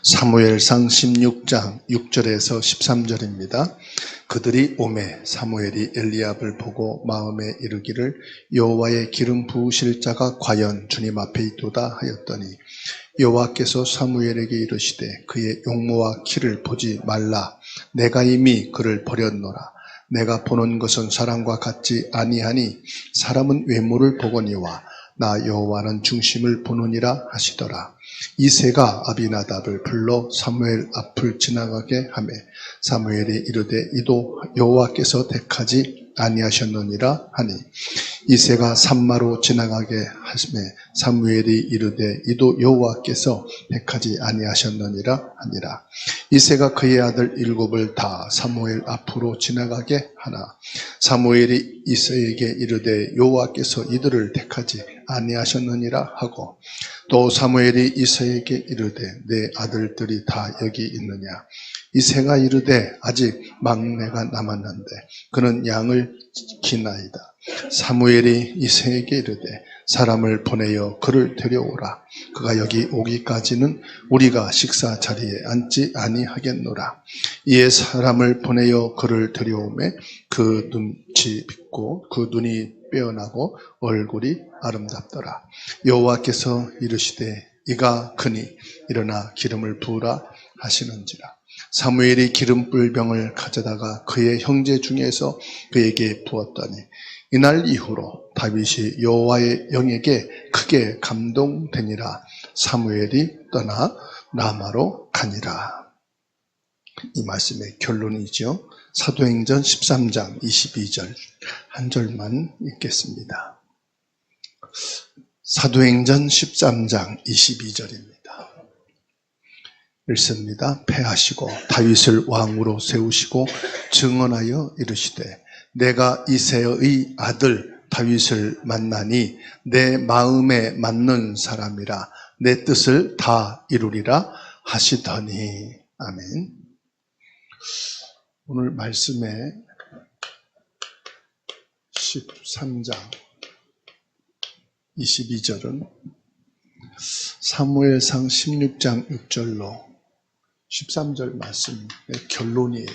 사무엘상 16장 6절에서 13절입니다. 그들이 오매 사무엘이 엘리압을 보고 마음에 이르기를 여호와의 기름 부으실 자가 과연 주님 앞에 있도다 하였더니 여호와께서 사무엘에게 이르시되 그의 용모와 키를 보지 말라. 내가 이미 그를 버렸노라. 내가 보는 것은 사람과 같지 아니하니 사람은 외모를 보거니와 나 여호와는 중심을 보느니라 하시더라. 이새가 아비나답을 불러 사무엘 앞을 지나가게 하매 사무엘이 이르되 이도 여호와께서 택하지 아니하셨느니라 하니 이새가 산마로 지나가게 하심에 사무엘이 이르되 이도 여호와께서 택하지 아니하셨느니라 하니라. 이새가 그의 아들 7을 다 사무엘 앞으로 지나가게 하나 사무엘이 이새에게 이르되 여호와께서 이들을 택하지 아니하셨느니라 하고 또 사무엘이 이새에게 이르되 내 아들들이 다 여기 있느냐. 이새가 이르되 아직 막내가 남았는데 그는 양을 지키나이다. 사무엘이 이새에게 이르되 사람을 보내어 그를 데려오라. 그가 여기 오기까지는 우리가 식사 자리에 앉지 아니하겠노라. 이에 사람을 보내어 그를 데려오매 그 눈치 빗고 그 눈이 빼어나고 얼굴이 아름답더라. 여호와께서 이르시되 이가 그니 일어나 기름을 부으라 하시는지라. 사무엘이 기름불 병을 가져다가 그의 형제 중에서 그에게 부었더니 이날 이후로 다윗이 여호와의 영에게 크게 감동되니라. 사무엘이 떠나 라마로 가니라. 이 말씀의 결론이죠. 사도행전 13장 22절 한 절만 읽겠습니다. 사도행전 13장 22절입니다. 읽습니다. 패하시고 다윗을 왕으로 세우시고 증언하여 이르시되 내가 이새의 아들 다윗을 만나니 내 마음에 맞는 사람이라 내 뜻을 다 이루리라 하시더니. 아멘. 오늘 말씀의 13장 22절은 사무엘상 16장 6절로 13절 말씀의 결론이에요.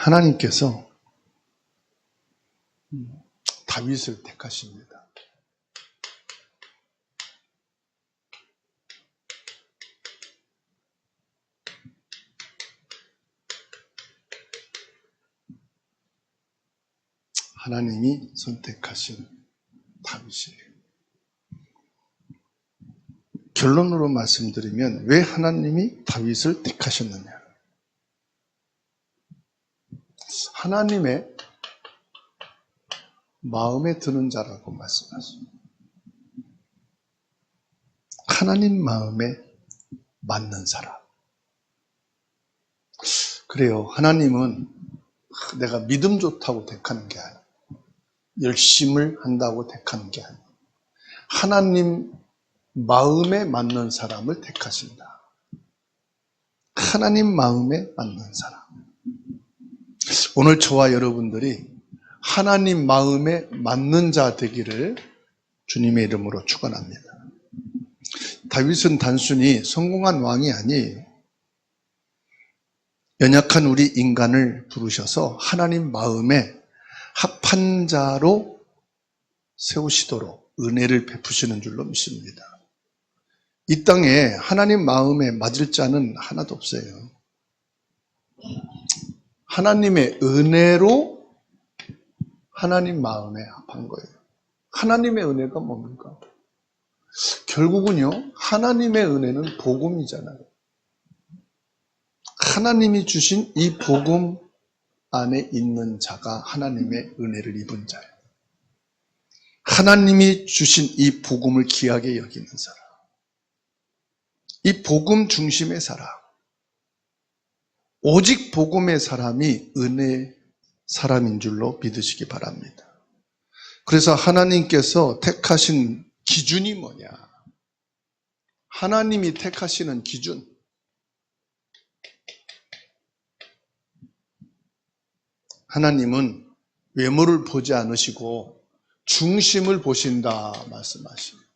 하나님께서 다윗을 택하십니다. 하나님이 선택하신 다윗이에요. 결론으로 말씀드리면 왜 하나님이 다윗을 택하셨느냐. 하나님의 마음에 드는 자라고 말씀하십니다. 하나님 마음에 맞는 사람. 그래요. 하나님은 내가 믿음 좋다고 택하는 게 아니에요. 열심을 한다고 택하는 게 아니에요. 하나님 마음에 맞는 사람을 택하신다. 하나님 마음에 맞는 사람. 오늘 저와 여러분들이 하나님 마음에 맞는 자 되기를 주님의 이름으로 축원합니다. 다윗은 단순히 성공한 왕이 아니에요. 연약한 우리 인간을 부르셔서 하나님 마음에 합한 자로 세우시도록 은혜를 베푸시는 줄로 믿습니다. 이 땅에 하나님 마음에 맞을 자는 하나도 없어요. 하나님의 은혜로 하나님 마음에 합한 거예요. 하나님의 은혜가 뭡니까? 결국은요, 하나님의 은혜는 복음이잖아요. 하나님이 주신 이 복음 안에 있는 자가 하나님의 은혜를 입은 자예요. 하나님이 주신 이 복음을 귀하게 여기는 사람. 이 복음 중심의 사람. 오직 복음의 사람이 은혜 사람인 줄로 믿으시기 바랍니다. 그래서 하나님께서 택하신 기준이 뭐냐? 하나님이 택하시는 기준. 하나님은 외모를 보지 않으시고 중심을 보신다 말씀하십니다.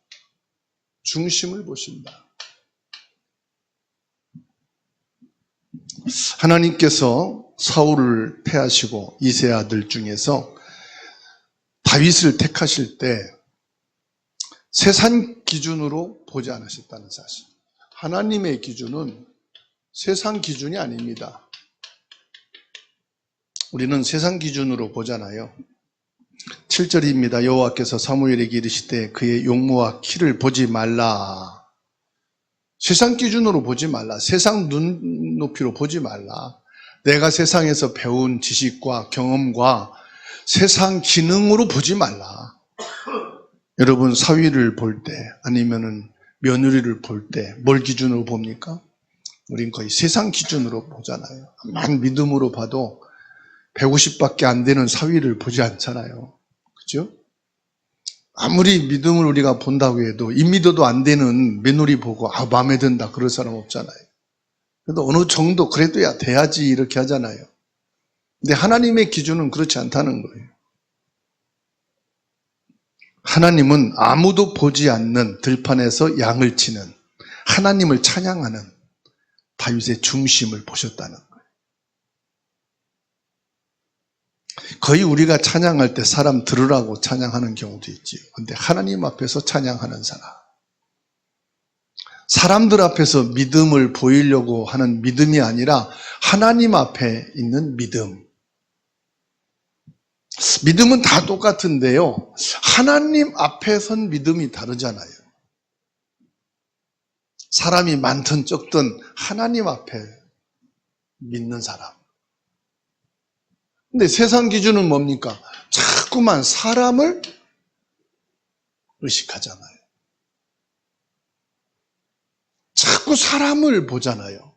중심을 보신다. 하나님께서 사울을 패하시고 이세 아들 중에서 다윗을 택하실 때 세상 기준으로 보지 않으셨다는 사실. 하나님의 기준은 세상 기준이 아닙니다. 우리는 세상 기준으로 보잖아요. 7절입니다. 여호와께서 사무엘에게 이르시되 그의 용모와 키를 보지 말라. 세상 기준으로 보지 말라. 세상 눈높이로 보지 말라. 내가 세상에서 배운 지식과 경험과 세상 기능으로 보지 말라. 여러분 사위를 볼 때 아니면은 며느리를 볼 때 뭘 기준으로 봅니까? 우린 거의 세상 기준으로 보잖아요. 만 믿음으로 봐도 150밖에 안 되는 사위를 보지 않잖아요. 그죠? 아무리 믿음을 우리가 본다고 해도 2미터도 안 되는 며느리 보고 마음에 든다 그럴 사람 없잖아요. 그래도 어느 정도 그래도야 돼야지 이렇게 하잖아요. 근데 하나님의 기준은 그렇지 않다는 거예요. 하나님은 아무도 보지 않는 들판에서 양을 치는 하나님을 찬양하는 다윗의 중심을 보셨다는 거예요. 거의 우리가 찬양할 때 사람 들으라고 찬양하는 경우도 있지요. 그런데 하나님 앞에서 찬양하는 사람, 사람들 앞에서 믿음을 보이려고 하는 믿음이 아니라 하나님 앞에 있는 믿음. 믿음은 다 똑같은데요, 하나님 앞에 선 믿음이 다르잖아요. 사람이 많든 적든 하나님 앞에 믿는 사람. 근데 세상 기준은 뭡니까? 자꾸만 사람을 의식하잖아요. 자꾸 사람을 보잖아요.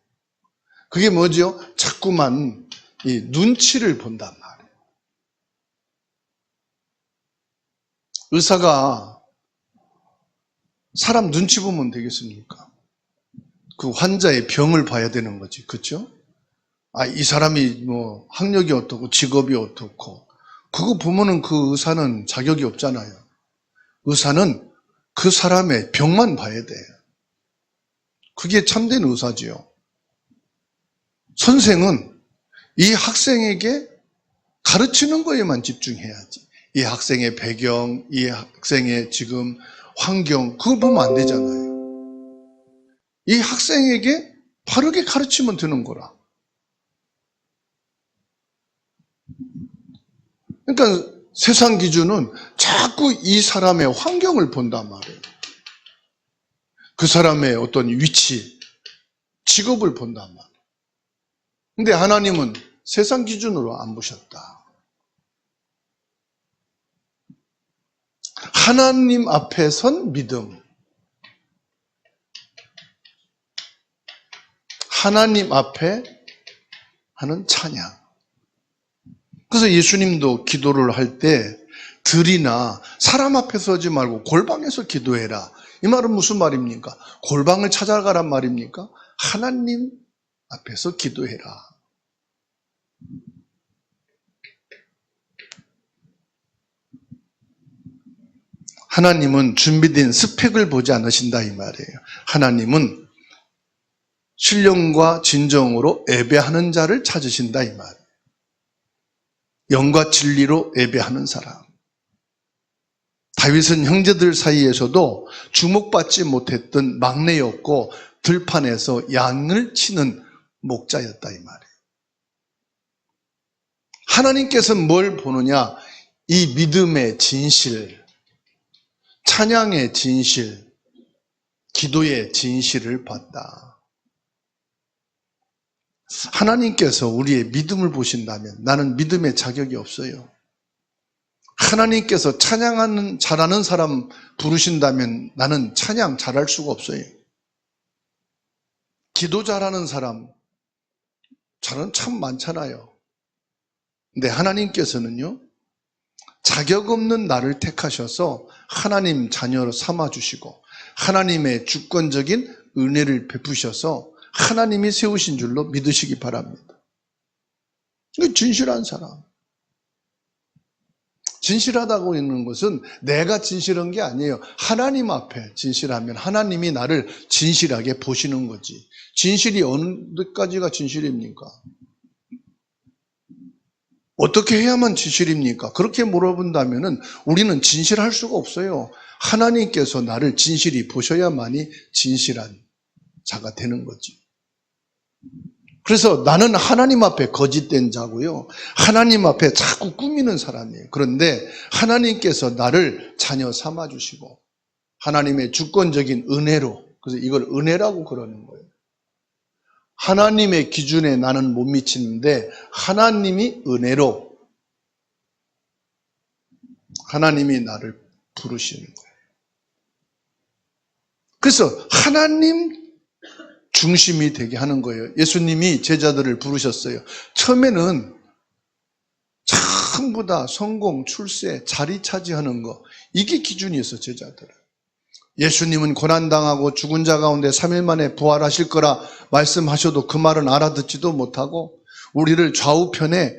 그게 뭐죠? 자꾸만 이 눈치를 본단 말이에요. 의사가 사람 눈치 보면 되겠습니까? 그 환자의 병을 봐야 되는 거지, 그렇죠? 이 사람이 뭐 학력이 어떻고 직업이 어떻고 그거 보면은 그 의사는 자격이 없잖아요. 의사는 그 사람의 병만 봐야 돼요. 그게 참된 의사지요. 선생은 이 학생에게 가르치는 거에만 집중해야지. 이 학생의 배경, 이 학생의 지금 환경, 그거 보면 안 되잖아요. 이 학생에게 바르게 가르치면 되는 거라. 그러니까 세상 기준은 자꾸 이 사람의 환경을 본단 말이에요. 그 사람의 어떤 위치, 직업을 본단 말이에요. 근데 하나님은 세상 기준으로 안 보셨다. 하나님 앞에 선 믿음, 하나님 앞에 하는 찬양. 그래서 예수님도 기도를 할 때 들이나 사람 앞에서 하지 말고 골방에서 기도해라. 이 말은 무슨 말입니까? 골방을 찾아가란 말입니까? 하나님 앞에서 기도해라. 하나님은 준비된 스펙을 보지 않으신다 이 말이에요. 하나님은 신령과 진정으로 예배하는 자를 찾으신다 이 말이에요. 영과 진리로 예배하는 사람. 다윗은 형제들 사이에서도 주목받지 못했던 막내였고 들판에서 양을 치는 목자였다 이 말이에요. 하나님께서는 뭘 보느냐? 이 믿음의 진실, 찬양의 진실, 기도의 진실을 봤다. 하나님께서 우리의 믿음을 보신다면 나는 믿음의 자격이 없어요. 하나님께서 찬양하는 잘하는 사람 부르신다면 나는 찬양 잘할 수가 없어요. 기도 잘하는 사람 저는 참 많잖아요. 근데 하나님께서는요, 자격 없는 나를 택하셔서 하나님 자녀로 삼아주시고 하나님의 주권적인 은혜를 베푸셔서 하나님이 세우신 줄로 믿으시기 바랍니다. 이게 진실한 사람. 진실하다고 있는 것은 내가 진실한 게 아니에요. 하나님 앞에 진실하면 하나님이 나를 진실하게 보시는 거지. 진실이 어느까지가 진실입니까? 어떻게 해야만 진실입니까? 그렇게 물어본다면 우리는 진실할 수가 없어요. 하나님께서 나를 진실히 보셔야만이 진실한 자가 되는 거지. 그래서 나는 하나님 앞에 거짓된 자고요. 하나님 앞에 자꾸 꾸미는 사람이에요. 그런데 하나님께서 나를 자녀 삼아주시고 하나님의 주권적인 은혜로, 그래서 이걸 은혜라고 그러는 거예요. 하나님의 기준에 나는 못 미치는데 하나님이 은혜로 하나님이 나를 부르시는 거예요. 그래서 하나님 중심이 되게 하는 거예요. 예수님이 제자들을 부르셨어요. 처음에는 전부 다 성공, 출세, 자리 차지하는 거, 이게 기준이었어, 제자들은. 예수님은 고난당하고 죽은 자 가운데 3일 만에 부활하실 거라 말씀하셔도 그 말은 알아듣지도 못하고 우리를 좌우편에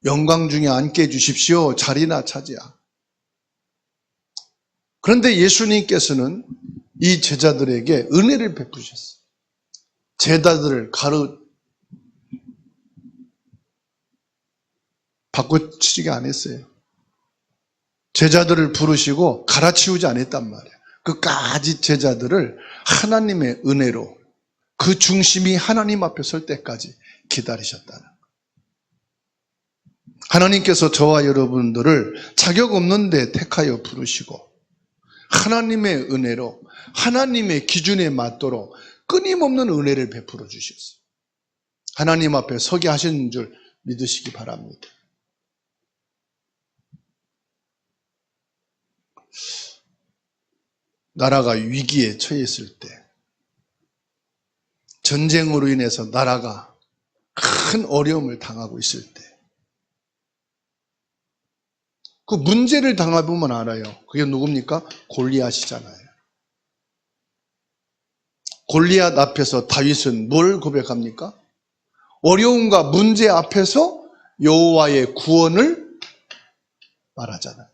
영광 중에 앉게 해주십시오. 자리나 차지하. 그런데 예수님께서는 이 제자들에게 은혜를 베푸셨어요. 제자들을 바꿔치기 안 했어요. 제자들을 부르시고 갈아치우지 않았단 말이에요. 끝까지 제자들을 하나님의 은혜로 그 중심이 하나님 앞에 설 때까지 기다리셨다는 거예요. 하나님께서 저와 여러분들을 자격 없는 데 택하여 부르시고 하나님의 은혜로 하나님의 기준에 맞도록 끊임없는 은혜를 베풀어 주셨어요. 하나님 앞에 서게 하시는 줄 믿으시기 바랍니다. 나라가 위기에 처했을 때, 전쟁으로 인해서 나라가 큰 어려움을 당하고 있을 때, 그 문제를 당해보면 알아요. 그게 누굽니까? 골리앗이잖아요. 골리앗 앞에서 다윗은 뭘 고백합니까? 어려움과 문제 앞에서 여호와의 구원을 말하잖아요.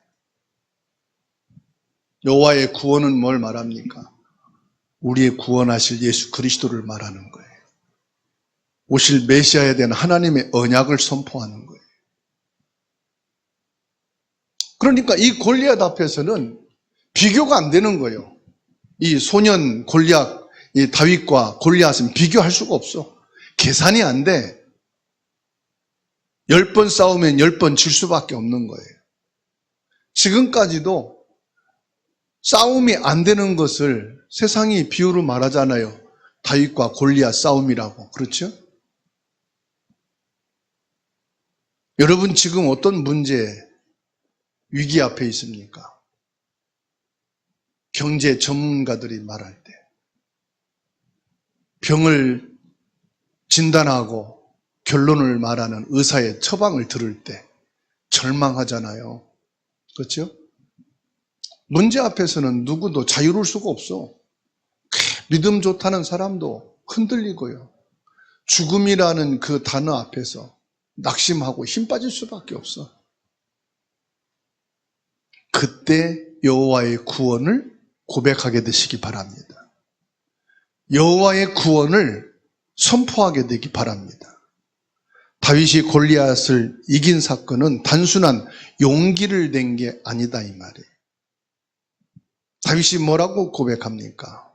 여호와의 구원은 뭘 말합니까? 우리의 구원하실 예수 그리스도를 말하는 거예요. 오실 메시아에 대한 하나님의 언약을 선포하는 거예요. 그러니까 이 골리앗 앞에서는 비교가 안 되는 거예요. 이 소년 골리앗, 이 다윗과 골리앗은 비교할 수가 없어. 계산이 안 돼. 10번 싸우면 10번 질 수밖에 없는 거예요. 지금까지도 싸움이 안 되는 것을 세상이 비유로 말하잖아요. 다윗과 골리앗 싸움이라고. 그렇죠? 여러분 지금 어떤 문제, 위기 앞에 있습니까? 경제 전문가들이 말할 때 병을 진단하고 결론을 말하는 의사의 처방을 들을 때 절망하잖아요. 그렇죠? 문제 앞에서는 누구도 자유로울 수가 없어. 믿음 좋다는 사람도 흔들리고요. 죽음이라는 그 단어 앞에서 낙심하고 힘 빠질 수밖에 없어. 그때 여호와의 구원을 고백하게 되시기 바랍니다. 여호와의 구원을 선포하게 되기 바랍니다. 다윗이 골리앗을 이긴 사건은 단순한 용기를 낸 게 아니다 이 말이에요. 다윗이 뭐라고 고백합니까?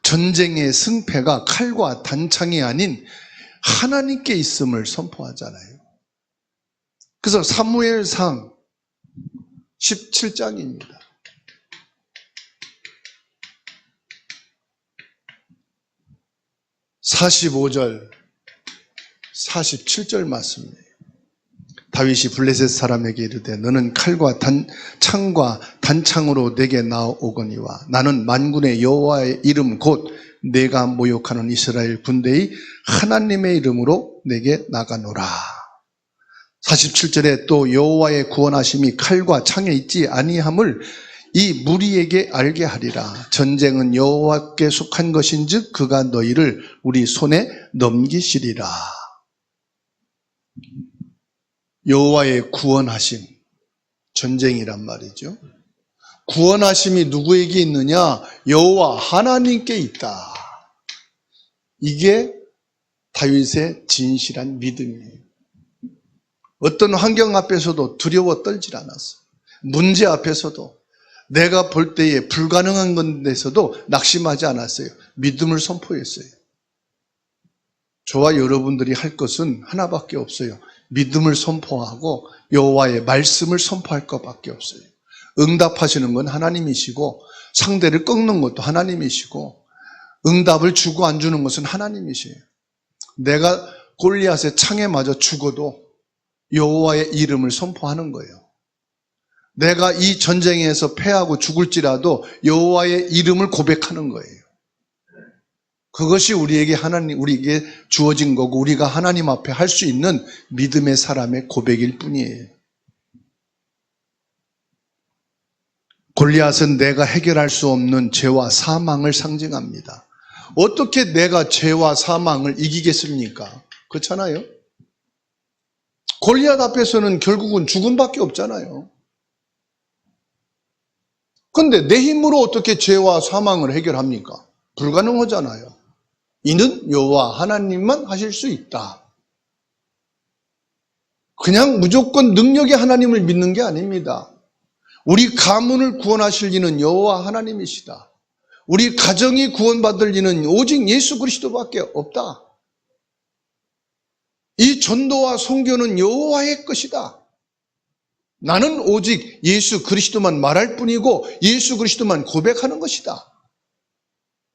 전쟁의 승패가 칼과 단창이 아닌 하나님께 있음을 선포하잖아요. 그래서 사무엘상 17장입니다. (45절) 47절 말씀이에요. 다윗이 블레셋 사람에게 이르되 너는 칼과 창과 단창으로 내게 나오거니와 나는 만군의 여호와의 이름 곧 내가 모욕하는 이스라엘 군대의 하나님의 이름으로 내게 나가노라. 47절에 또 여호와의 구원하심이 칼과 창에 있지 아니함을 이 무리에게 알게 하리라. 전쟁은 여호와께 속한 것인즉 그가 너희를 우리 손에 넘기시리라. 여호와의 구원하심, 전쟁이란 말이죠. 구원하심이 누구에게 있느냐? 여호와 하나님께 있다. 이게 다윗의 진실한 믿음이에요. 어떤 환경 앞에서도 두려워 떨질 않았어요. 문제 앞에서도 내가 볼 때에 불가능한 건데서도 낙심하지 않았어요. 믿음을 선포했어요. 저와 여러분들이 할 것은 하나밖에 없어요. 믿음을 선포하고 여호와의 말씀을 선포할 것밖에 없어요. 응답하시는 건 하나님이시고 상대를 꺾는 것도 하나님이시고 응답을 주고 안 주는 것은 하나님이시에요. 내가 골리앗의 창에 맞아 죽어도 여호와의 이름을 선포하는 거예요. 내가 이 전쟁에서 패하고 죽을지라도 여호와의 이름을 고백하는 거예요. 그것이 우리에게 주어진 거고 우리가 하나님 앞에 할 수 있는 믿음의 사람의 고백일 뿐이에요. 골리앗은 내가 해결할 수 없는 죄와 사망을 상징합니다. 어떻게 내가 죄와 사망을 이기겠습니까? 그렇잖아요? 골리앗 앞에서는 결국은 죽음밖에 없잖아요. 그런데 내 힘으로 어떻게 죄와 사망을 해결합니까? 불가능하잖아요. 이는 여호와 하나님만 하실 수 있다. 그냥 무조건 능력의 하나님을 믿는 게 아닙니다. 우리 가문을 구원하실 이는 여호와 하나님이시다. 우리 가정이 구원받을 이는 오직 예수 그리스도밖에 없다. 이 전도와 선교는 여호와의 것이다. 나는 오직 예수 그리스도만 말할 뿐이고 예수 그리스도만 고백하는 것이다.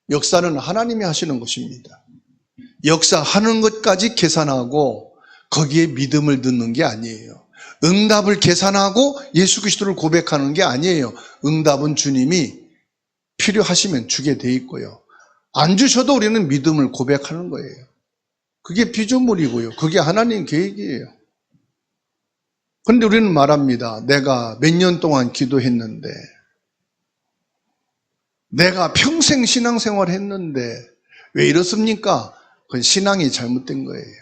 역사는 하나님이 하시는 것입니다. 역사하는 것까지 계산하고 거기에 믿음을 넣는 게 아니에요. 응답을 계산하고 예수 그리스도를 고백하는 게 아니에요. 응답은 주님이 필요하시면 주게 돼 있고요. 안 주셔도 우리는 믿음을 고백하는 거예요. 그게 피조물이고요. 그게 하나님 계획이에요. 그런데 우리는 말합니다. 내가 몇 년 동안 기도했는데, 내가 평생 신앙생활 했는데 왜 이렇습니까? 그건 신앙이 잘못된 거예요.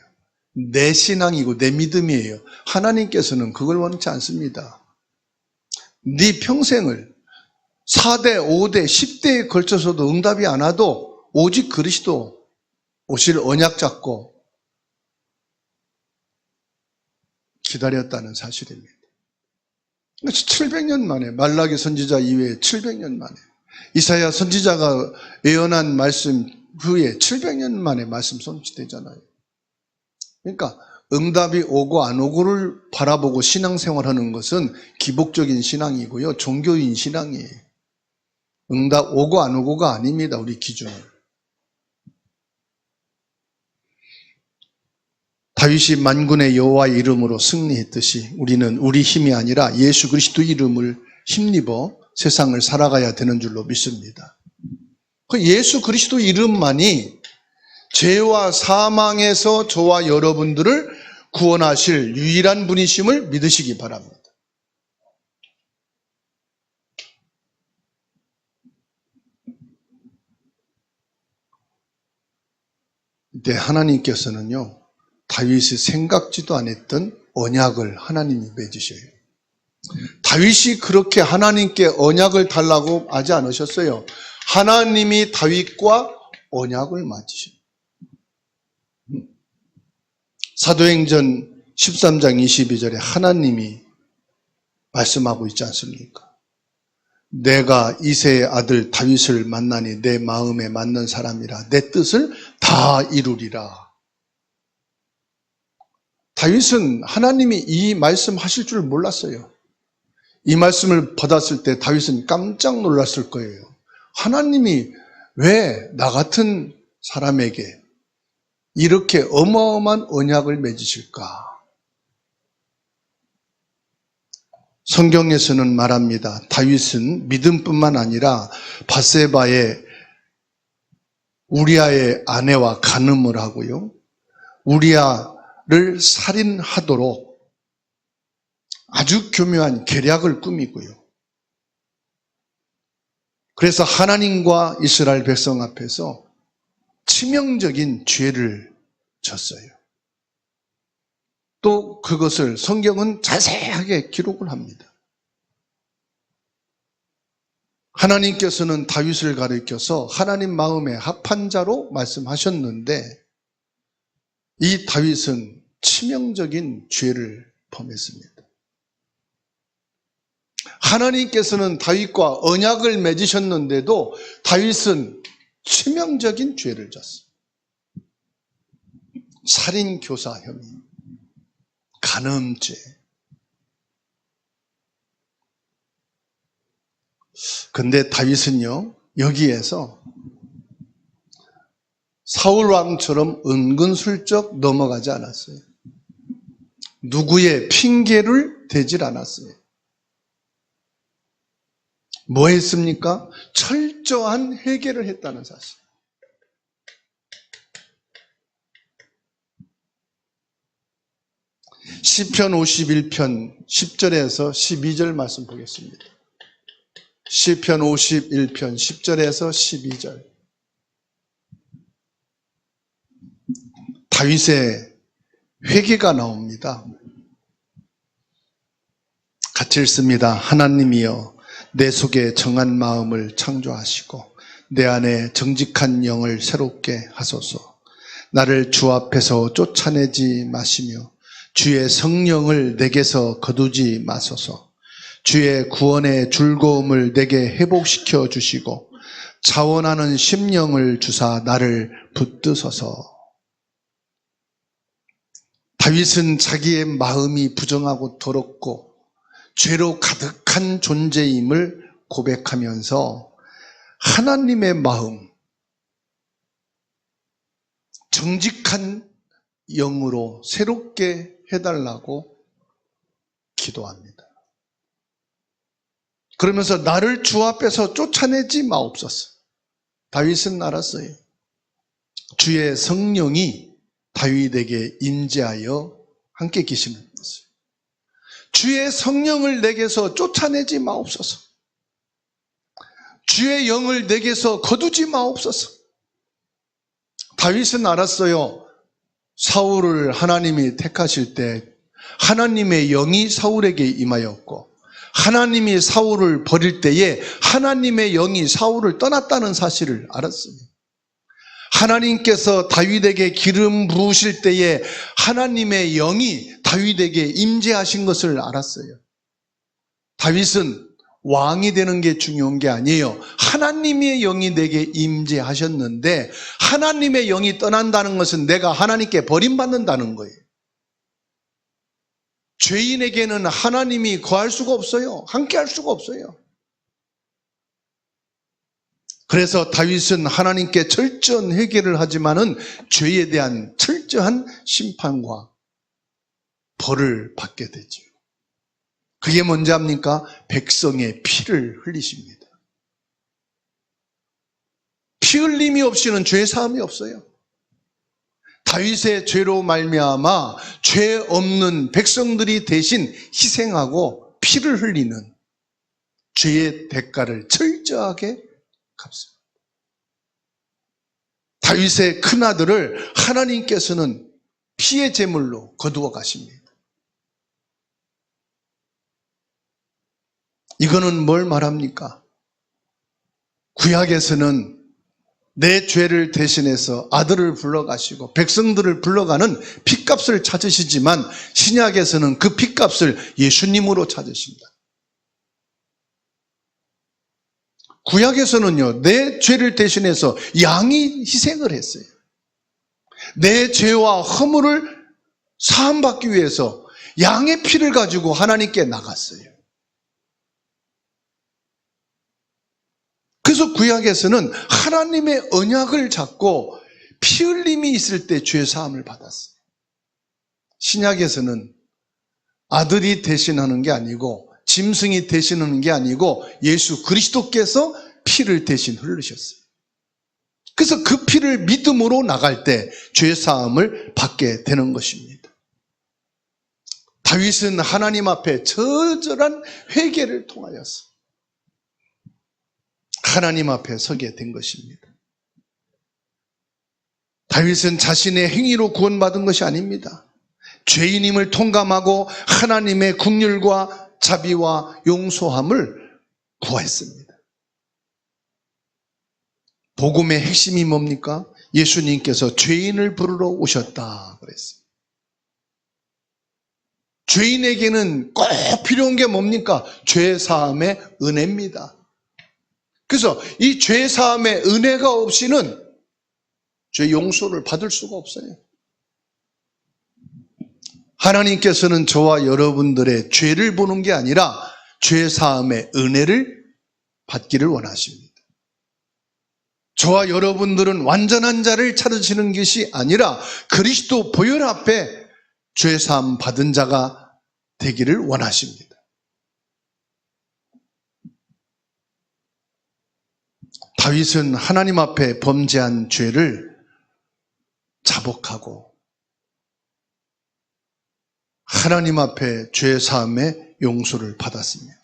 내 신앙이고 내 믿음이에요. 하나님께서는 그걸 원치 않습니다. 네 평생을 4대, 5대, 10대에 걸쳐서도 응답이 안 와도 오직 그리스도 오실 언약 잡고 기다렸다는 사실입니다. 700년 만에, 말라기 선지자 이후에 700년 만에, 이사야 선지자가 예언한 말씀 후에 700년 만에 말씀 성취되잖아요. 그러니까 응답이 오고 안 오고를 바라보고 신앙생활하는 것은 기복적인 신앙이고요. 종교인 신앙이에요. 응답 오고 안 오고가 아닙니다. 우리 기준은. 다윗이 만군의 여호와의 이름으로 승리했듯이 우리는 우리 힘이 아니라 예수 그리스도 이름을 힘입어 세상을 살아가야 되는 줄로 믿습니다. 그 예수 그리스도 이름만이 죄와 사망에서 저와 여러분들을 구원하실 유일한 분이심을 믿으시기 바랍니다. 이때 하나님께서는요, 다윗이 생각지도 않았던 언약을 하나님이 맺으셔요. 다윗이 그렇게 하나님께 언약을 달라고 하지 않으셨어요. 하나님이 다윗과 언약을 맺으셔요. 사도행전 13장 22절에 하나님이 말씀하고 있지 않습니까? 내가 이새의 아들 다윗을 만나니 내 마음에 맞는 사람이라 내 뜻을 다 이루리라. 다윗은 하나님이 이 말씀하실 줄 몰랐어요. 이 말씀을 받았을 때 다윗은 깜짝 놀랐을 거예요. 하나님이 왜 나 같은 사람에게 이렇게 어마어마한 언약을 맺으실까? 성경에서는 말합니다. 다윗은 믿음뿐만 아니라 밧세바의 우리아의 아내와 간음을 하고요. 우리아를 살인하도록 아주 교묘한 계략을 꾸미고요. 그래서 하나님과 이스라엘 백성 앞에서 치명적인 죄를 졌어요. 또 그것을 성경은 자세하게 기록을 합니다. 하나님께서는 다윗을 가리켜서 하나님 마음에 합한 자로 말씀하셨는데 이 다윗은 치명적인 죄를 범했습니다. 하나님께서는 다윗과 언약을 맺으셨는데도 다윗은 치명적인 죄를 졌어요. 살인교사 혐의, 간음죄. 근데 다윗은요, 여기에서 사울왕처럼 은근슬쩍 넘어가지 않았어요. 누구의 핑계를 대질 않았어요. 뭐 했습니까? 철저한 회개를 했다는 사실. 시편 51편 10절에서 12절 말씀 보겠습니다. 시편 51편 10절에서 12절. 다윗의 회개가 나옵니다. 같이 읽습니다. 하나님이여 내 속에 정한 마음을 창조하시고 내 안에 정직한 영을 새롭게 하소서. 나를 주 앞에서 쫓아내지 마시며 주의 성령을 내게서 거두지 마소서. 주의 구원의 즐거움을 내게 회복시켜 주시고 자원하는 심령을 주사 나를 붙드소서. 다윗은 자기의 마음이 부정하고 더럽고 죄로 가득한 존재임을 고백하면서 하나님의 마음, 정직한 영으로 새롭게 해달라고 기도합니다. 그러면서 나를 주 앞에서 쫓아내지 마옵소서. 다윗은 알았어요. 주의 성령이 다윗에게 임재하여 함께 계시는 것을. 주의 성령을 내게서 쫓아내지 마옵소서. 주의 영을 내게서 거두지 마옵소서. 다윗은 알았어요. 사울을 하나님이 택하실 때 하나님의 영이 사울에게 임하였고 하나님이 사울을 버릴 때에 하나님의 영이 사울을 떠났다는 사실을 알았어요. 하나님께서 다윗에게 기름 부으실 때에 하나님의 영이 다윗에게 임재하신 것을 알았어요. 다윗은 왕이 되는 게 중요한 게 아니에요. 하나님의 영이 내게 임재하셨는데 하나님의 영이 떠난다는 것은 내가 하나님께 버림받는다는 거예요. 죄인에게는 하나님이 거할 수가 없어요. 함께 할 수가 없어요. 그래서 다윗은 하나님께 철저한 회개를 하지만은 죄에 대한 철저한 심판과 벌을 받게 되죠. 그게 뭔지 압니까? 백성의 피를 흘리십니다. 피 흘림이 없이는 죄 사함이 없어요. 다윗의 죄로 말미암아 죄 없는 백성들이 대신 희생하고 피를 흘리는 죄의 대가를 철저하게 갚습니다. 다윗의 큰아들을 하나님께서는 피의 제물로 거두어 가십니다. 이거는 뭘 말합니까? 구약에서는 내 죄를 대신해서 아들을 불러가시고 백성들을 불러가는 핏값을 찾으시지만 신약에서는 그 핏값을 예수님으로 찾으십니다. 구약에서는요, 내 죄를 대신해서 양이 희생을 했어요. 내 죄와 허물을 사함받기 위해서 양의 피를 가지고 하나님께 나갔어요. 그래서 구약에서는 하나님의 언약을 잡고 피 흘림이 있을 때 죄 사함을 받았어요. 신약에서는 아들이 대신하는 게 아니고 짐승이 대신하는 게 아니고 예수 그리스도께서 피를 대신 흘리셨어요. 그래서 그 피를 믿음으로 나갈 때 죄 사함을 받게 되는 것입니다. 다윗은 하나님 앞에 처절한 회개를 통하여서 하나님 앞에 서게 된 것입니다. 다윗은 자신의 행위로 구원받은 것이 아닙니다. 죄인임을 통감하고 하나님의 긍휼과 자비와 용서함을 구했습니다. 복음의 핵심이 뭡니까? 예수님께서 죄인을 부르러 오셨다 그랬어요. 죄인에게는 꼭 필요한 게 뭡니까? 죄사함의 은혜입니다. 그래서 이 죄사함의 은혜가 없이는 죄 용서를 받을 수가 없어요. 하나님께서는 저와 여러분들의 죄를 보는 게 아니라 죄사함의 은혜를 받기를 원하십니다. 저와 여러분들은 완전한 자를 찾으시는 것이 아니라 그리스도 보혈 앞에 죄사함 받은 자가 되기를 원하십니다. 다윗은 하나님 앞에 범죄한 죄를 자복하고 하나님 앞에 죄사함의 용서를 받았습니다.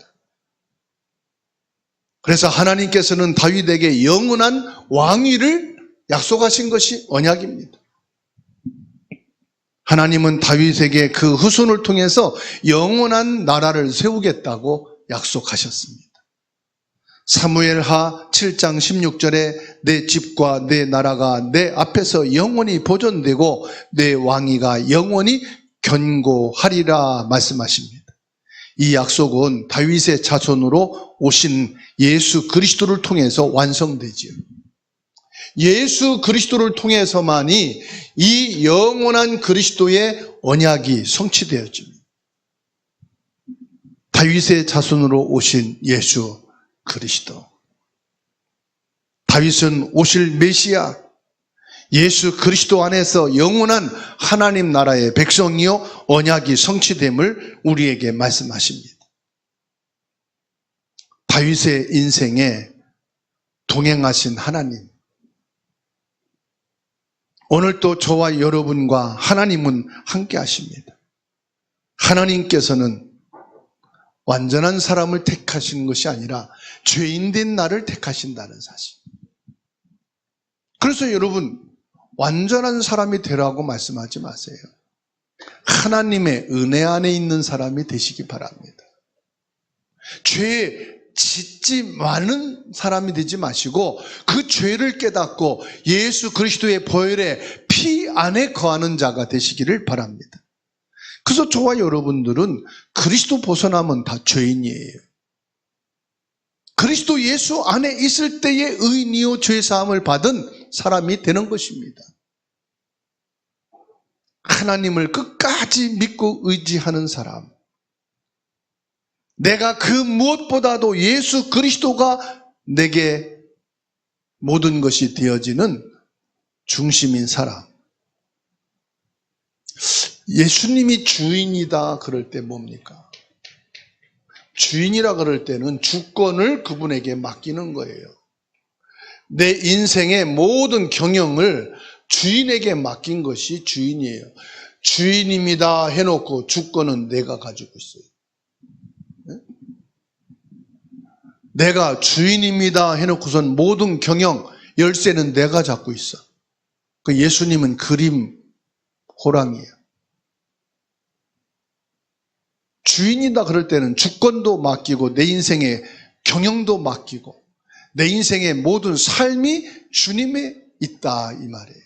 그래서 하나님께서는 다윗에게 영원한 왕위를 약속하신 것이 언약입니다. 하나님은 다윗에게 그 후손을 통해서 영원한 나라를 세우겠다고 약속하셨습니다. 사무엘하 7장 16절에 내 집과 내 나라가 내 앞에서 영원히 보존되고 내 왕위가 영원히 견고하리라 말씀하십니다. 이 약속은 다윗의 자손으로 오신 예수 그리스도를 통해서 완성되지요. 예수 그리스도를 통해서만이 이 영원한 그리스도의 언약이 성취되어집니다. 다윗의 자손으로 오신 예수 그리스도. 다윗은 오실 메시아 예수 그리스도 안에서 영원한 하나님 나라의 백성이요 언약이 성취됨을 우리에게 말씀하십니다. 다윗의 인생에 동행하신 하나님, 오늘도 저와 여러분과 하나님은 함께 하십니다. 하나님께서는 완전한 사람을 택하시는 것이 아니라 죄인된 나를 택하신다는 사실. 그래서 여러분, 완전한 사람이 되라고 말씀하지 마세요. 하나님의 은혜 안에 있는 사람이 되시기 바랍니다. 죄 짓지 많은 사람이 되지 마시고 그 죄를 깨닫고 예수 그리스도의 보혈의 피 안에 거하는 자가 되시기를 바랍니다. 그래서 저와 여러분들은 그리스도 벗어나면 다 죄인이에요. 그리스도 예수 안에 있을 때의 의인이요 죄사함을 받은 사람이 되는 것입니다. 하나님을 끝까지 믿고 의지하는 사람, 내가 그 무엇보다도 예수 그리스도가 내게 모든 것이 되어지는 중심인 사람. 예수님이 주인이다 그럴 때 뭡니까? 주인이라 그럴 때는 주권을 그분에게 맡기는 거예요. 내 인생의 모든 경영을 주인에게 맡긴 것이 주인이에요. 주인입니다 해놓고 주권은 내가 가지고 있어요. 내가 주인입니다 해놓고선 모든 경영, 열쇠는 내가 잡고 있어. 그 예수님은 그림 호랑이에요. 주인이다 그럴 때는 주권도 맡기고 내 인생의 경영도 맡기고 내 인생의 모든 삶이 주님에 있다 이 말이에요.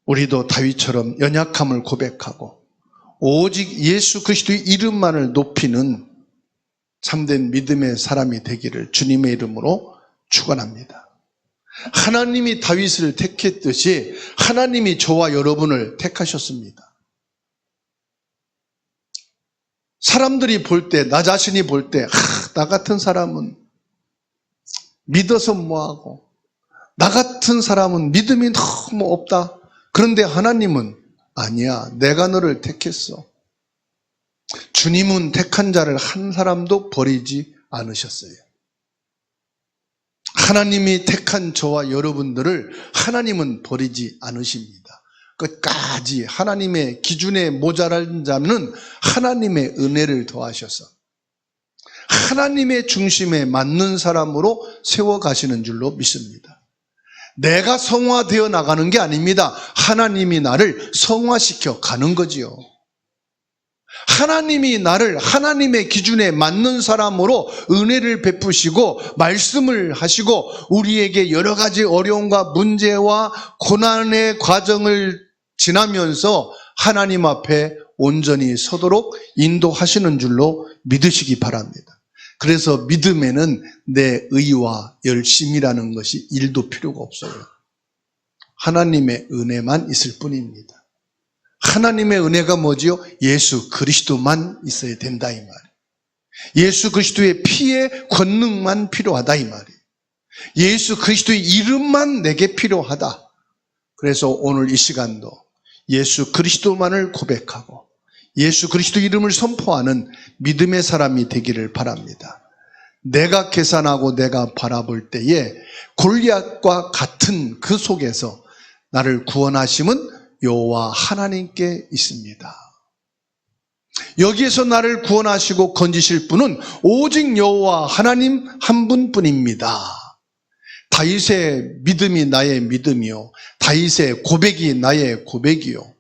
우리도 다윗처럼 연약함을 고백하고 오직 예수 그리스도의 이름만을 높이는 참된 믿음의 사람이 되기를 주님의 이름으로 축원합니다. 하나님이 다윗을 택했듯이 하나님이 저와 여러분을 택하셨습니다. 사람들이 볼 때, 나 자신이 볼 때, 나 같은 사람은 믿어서 뭐하고, 나 같은 사람은 믿음이 너무 없다. 그런데 하나님은 아니야, 내가 너를 택했어. 주님은 택한 자를 한 사람도 버리지 않으셨어요. 하나님이 택한 저와 여러분들을 하나님은 버리지 않으십니다. 끝까지 하나님의 기준에 모자란 자는 하나님의 은혜를 더하셔서 하나님의 중심에 맞는 사람으로 세워가시는 줄로 믿습니다. 내가 성화되어 나가는 게 아닙니다. 하나님이 나를 성화시켜 가는 거지요. 하나님이 나를 하나님의 기준에 맞는 사람으로 은혜를 베푸시고 말씀을 하시고 우리에게 여러 가지 어려움과 문제와 고난의 과정을 지나면서 하나님 앞에 온전히 서도록 인도하시는 줄로 믿으시기 바랍니다. 그래서 믿음에는 내 의와 열심이라는 것이 일도 필요가 없어요. 하나님의 은혜만 있을 뿐입니다. 하나님의 은혜가 뭐지요? 예수 그리스도만 있어야 된다 이 말이에요. 예수 그리스도의 피의 권능만 필요하다 이 말이에요. 예수 그리스도의 이름만 내게 필요하다. 그래서 오늘 이 시간도 예수 그리스도만을 고백하고 예수 그리스도 이름을 선포하는 믿음의 사람이 되기를 바랍니다. 내가 계산하고 내가 바라볼 때에 골리앗과 같은 그 속에서 나를 구원하심은 여호와 하나님께 있습니다. 여기에서 나를 구원하시고 건지실 분은 오직 여호와 하나님 한 분뿐입니다. 다윗의 믿음이 나의 믿음이요, 다윗의 고백이 나의 고백이요,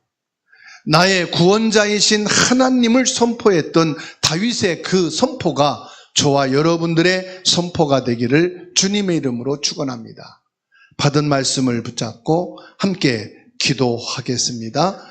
나의 구원자이신 하나님을 선포했던 다윗의 그 선포가 저와 여러분들의 선포가 되기를 주님의 이름으로 축원합니다. 받은 말씀을 붙잡고 함께 기도하겠습니다.